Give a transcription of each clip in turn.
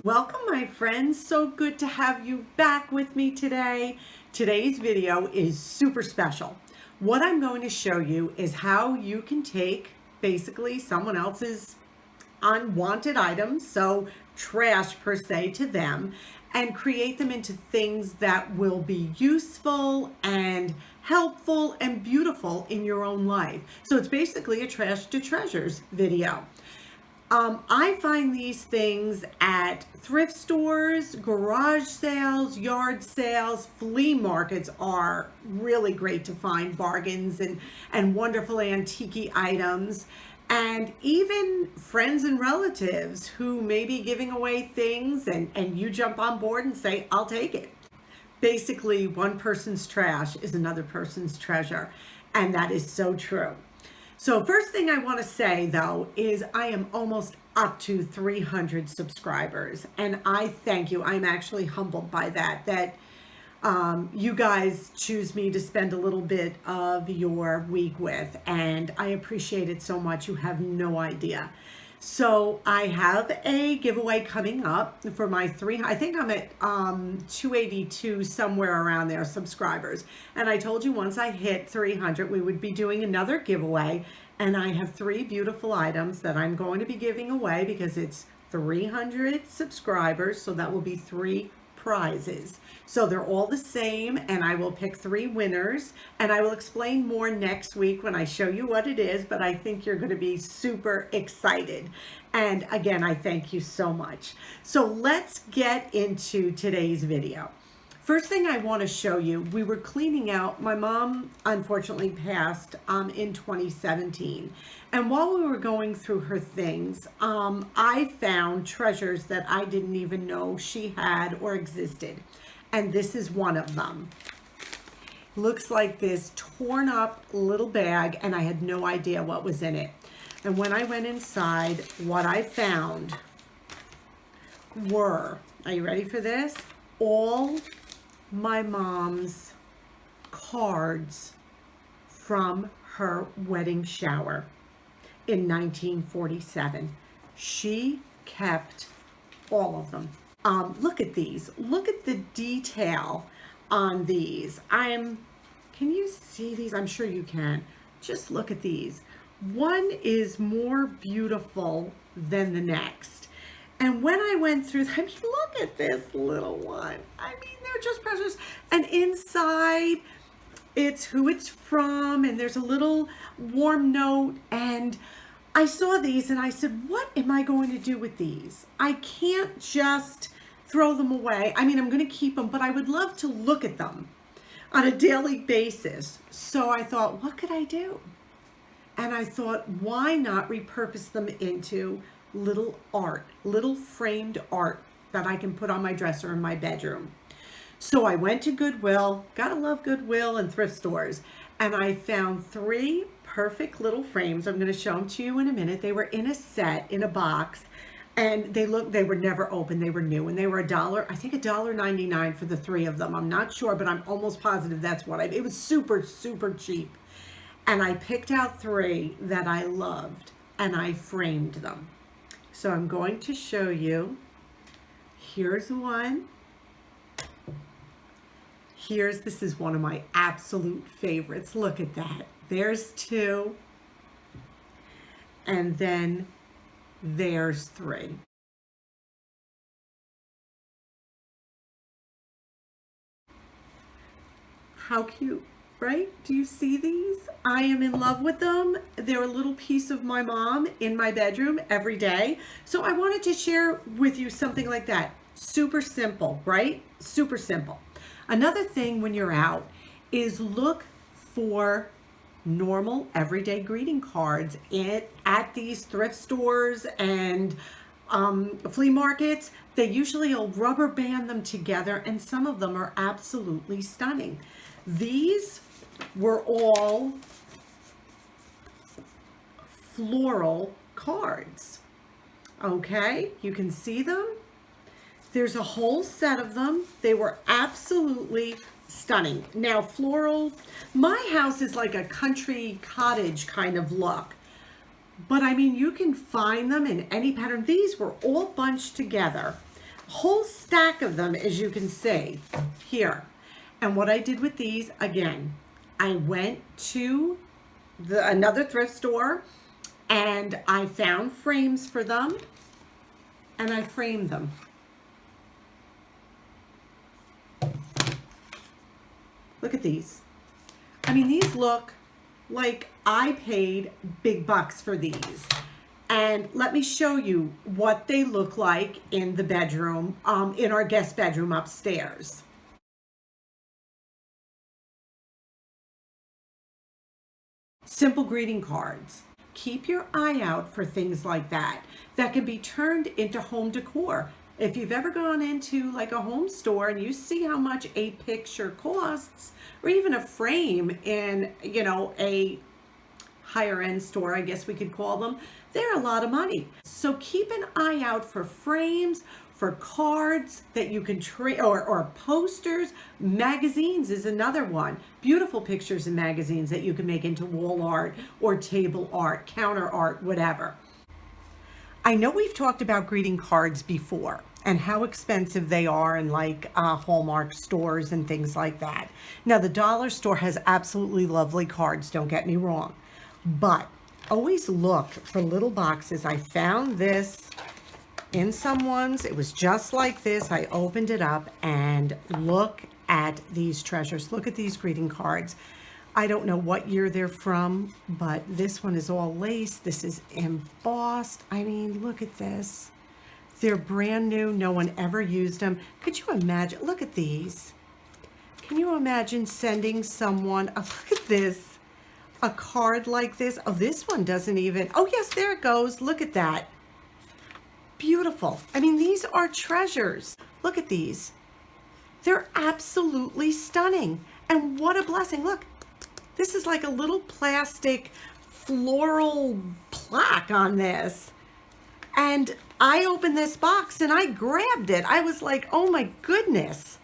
Welcome, my friends. So good to have you back with me today. Today's video is super special. What I'm going to show you is how you can take basically someone else's unwanted items, so trash per se to them, and create them into things that will be useful and helpful and beautiful in your own life. So it's basically a trash to treasures video. I find these things at thrift stores, garage sales, yard sales, flea markets are really great to find bargains and wonderful antique items. And even friends and relatives who may be giving away things and you jump on board and say, I'll take it. Basically, one person's trash is another person's treasure. And that is so true. So first thing I want to say though is I am almost up to 300 subscribers, and I thank you. I'm actually humbled by that you guys choose me to spend a little bit of your week with, and I appreciate it so much. You have no idea. So I have a giveaway coming up for my I think I'm at 282, somewhere around there, subscribers. And I told you once I hit 300, we would be doing another giveaway. And I have 3 beautiful items that I'm going to be giving away because it's 300 subscribers. So that will be 3 prizes. So they're all the same, and I will pick 3 winners, and I will explain more next week when I show you what it is, but I think you're going to be super excited. And again, I thank you so much. So let's get into today's video. First thing I want to show you, we were cleaning out, my mom unfortunately passed in 2017. And while we were going through her things, I found treasures that I didn't even know she had or existed. And this is one of them. Looks like this torn up little bag, and I had no idea what was in it. And when I went inside, what I found were, are you ready for this? All my mom's cards from her wedding shower in 1947. She kept all of them. Look at these. Look at the detail on these. Can you see these? I'm sure you can. Just look at these. One is more beautiful than the next. And when I went through, I mean, look at this little one. I mean, they're just precious. And inside, it's who it's from, and there's a little warm note. And I saw these and I said, what am I going to do with these? I can't just throw them away. I mean, I'm going to keep them, but I would love to look at them on a daily basis. So I thought, what could I do? And I thought, why not repurpose them into little art, little framed art that I can put on my dresser in my bedroom. So I went to Goodwill, gotta love Goodwill and thrift stores, and I found 3 perfect little frames. I'm gonna show them to you in a minute. They were in a set, in a box, and they were never open, they were new, and they were I think $1.99 for the 3 of them. I'm not sure, but I'm almost positive that's what it was super, super cheap. And I picked out 3 that I loved, and I framed them. So I'm going to show you. Here's one. This is one of my absolute favorites. Look at that. There's 2. And then there's 3. How cute, right? Do you see these? I am in love with them. They're a little piece of my mom in my bedroom every day. So I wanted to share with you something like that. Super simple, right? Super simple. Another thing when you're out is look for normal everyday greeting cards at these thrift stores and flea markets. They usually will rubber band them together, and some of them are absolutely stunning. These were all floral cards. Okay, you can see them. There's a whole set of them. They were absolutely stunning. Now, floral, my house is like a country cottage kind of look. But I mean, you can find them in any pattern. These were all bunched together. whole stack of them, as you can see here. And what I did with these, again, I went to another thrift store and I found frames for them and I framed them. Look at these. I mean, these look like I paid big bucks for these. And let me show you what they look like in the bedroom, in our guest bedroom upstairs. Simple greeting cards. Keep your eye out for things like that can be turned into home decor. If you've ever gone into like a home store and you see how much a picture costs, or even a frame in, you know, a higher end store, I guess we could call them, they're a lot of money. So keep an eye out for frames, for cards that you can trade, or posters. Magazines is another one. Beautiful pictures and magazines that you can make into wall art or table art, counter art, whatever. I know we've talked about greeting cards before and how expensive they are in like Hallmark stores and things like that. Now the dollar store has absolutely lovely cards, don't get me wrong, but always look for little boxes. I found this in someone's, it was just like this. I opened it up and look at these treasures. Look at these greeting cards. I don't know what year they're from, but this one is all lace. This is embossed. I mean, look at this. They're brand new. No one ever used them. Could you imagine? Look at these. Can you imagine sending someone, look at this, a card like this? Oh, this one doesn't even, oh yes, there it goes. Look at that. Beautiful. I mean, these are treasures. Look at these. They're absolutely stunning. And what a blessing. Look, this is like a little plastic floral plaque on this. And I opened this box and I grabbed it. I was like, oh my goodness.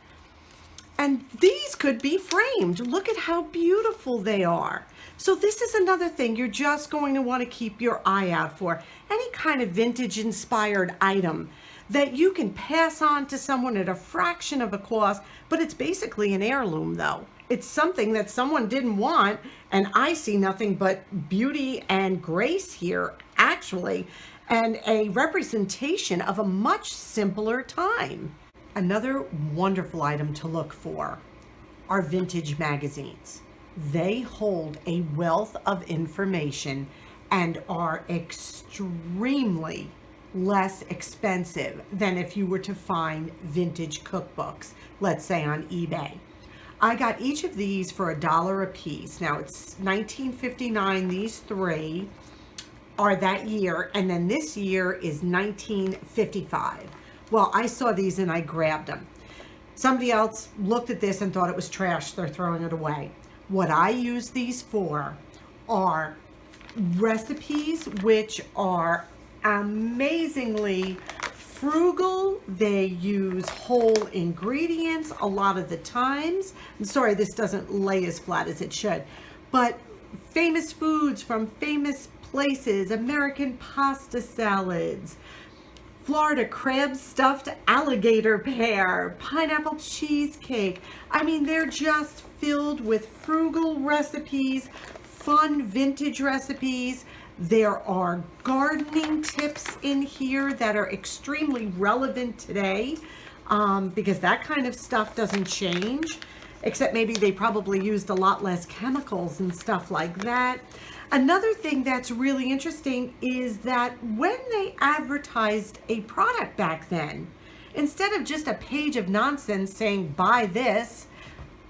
And these could be framed. Look at how beautiful they are. So this is another thing you're just going to want to keep your eye out for. Any kind of vintage inspired item that you can pass on to someone at a fraction of a cost, but it's basically an heirloom though. It's something that someone didn't want, and I see nothing but beauty and grace here, actually, and a representation of a much simpler time. Another wonderful item to look for are vintage magazines. They hold a wealth of information and are extremely less expensive than if you were to find vintage cookbooks, let's say on eBay. I got each of these for $1 a piece. Now it's 1959, these three are that year, and then this year is 1955. Well, I saw these and I grabbed them. Somebody else looked at this and thought it was trash, they're throwing it away. What I use these for are recipes, which are amazingly frugal. They use whole ingredients a lot of the times. I'm sorry, this doesn't lay as flat as it should, but famous foods from famous places, American pasta salads, Florida crab stuffed alligator pear, pineapple cheesecake. I mean, they're just filled with frugal recipes, fun vintage recipes. There are gardening tips in here that are extremely relevant today, because that kind of stuff doesn't change, except maybe they probably used a lot less chemicals and stuff like that. Another thing that's really interesting is that when they advertised a product back then, instead of just a page of nonsense saying buy this,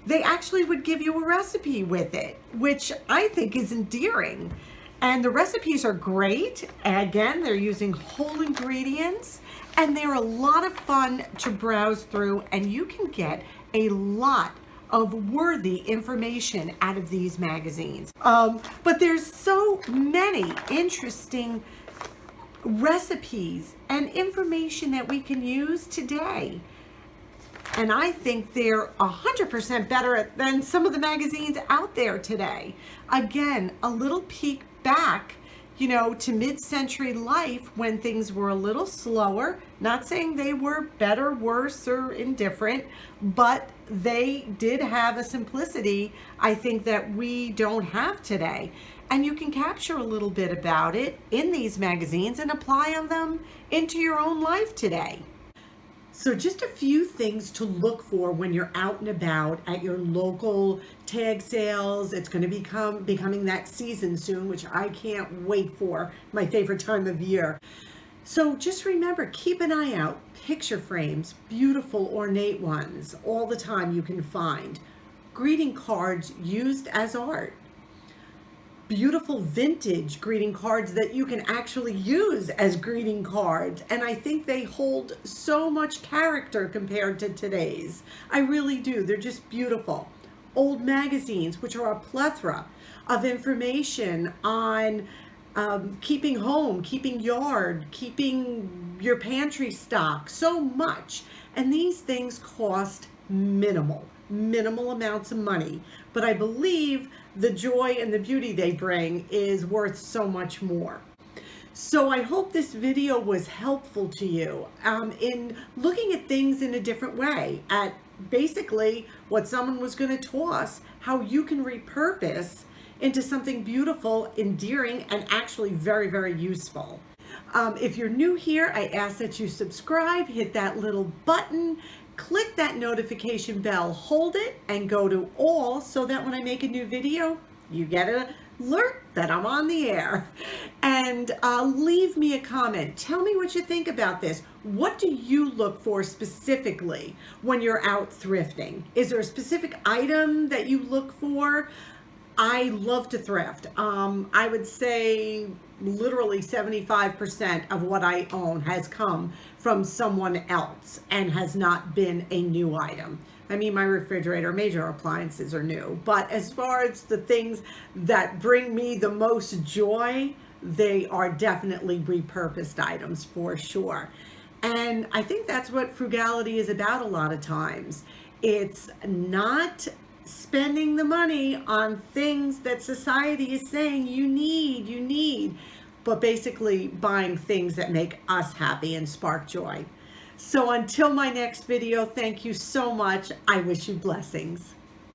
they actually would give you a recipe with it, which I think is endearing. And the recipes are great. Again, they're using whole ingredients and they're a lot of fun to browse through, and you can get a lot of worthy information out of these magazines. But there's so many interesting recipes and information that we can use today. And I think they're 100% better than some of the magazines out there today. Again, a little peek back, to mid-century life when things were a little slower. Not saying they were better, worse, or indifferent, but they did have a simplicity, I think, that we don't have today. And you can capture a little bit about it in these magazines and apply them into your own life today. So just a few things to look for when you're out and about at your local tag sales. It's going to becoming that season soon, which I can't wait for, my favorite time of year. So just remember, keep an eye out. Picture frames, beautiful ornate ones, all the time you can find. Greeting cards used as art. Beautiful vintage greeting cards that you can actually use as greeting cards. And I think they hold so much character compared to today's. I really do. They're just beautiful. Old magazines, which are a plethora of information on keeping home, keeping yard, keeping your pantry stock, so much. And these things cost minimal amounts of money, but I believe the joy and the beauty they bring is worth so much more. So I hope this video was helpful to you in looking at things in a different way, at basically what someone was going to toss, how you can repurpose into something beautiful, endearing, and actually very, very useful. If you're new here, I ask that you subscribe, hit that little button, click that notification bell, hold it, and go to all so that when I make a new video, you get an alert that I'm on the air. And leave me a comment. Tell me what you think about this. What do you look for specifically when you're out thrifting? Is there a specific item that you look for? I love to thrift. I would say literally 75% of what I own has come from someone else and has not been a new item. I mean, my refrigerator, major appliances are new, but as far as the things that bring me the most joy, they are definitely repurposed items for sure. And I think that's what frugality is about a lot of times. It's not spending the money on things that society is saying you need, but basically buying things that make us happy and spark joy. So until my next video, thank you so much. I wish you blessings.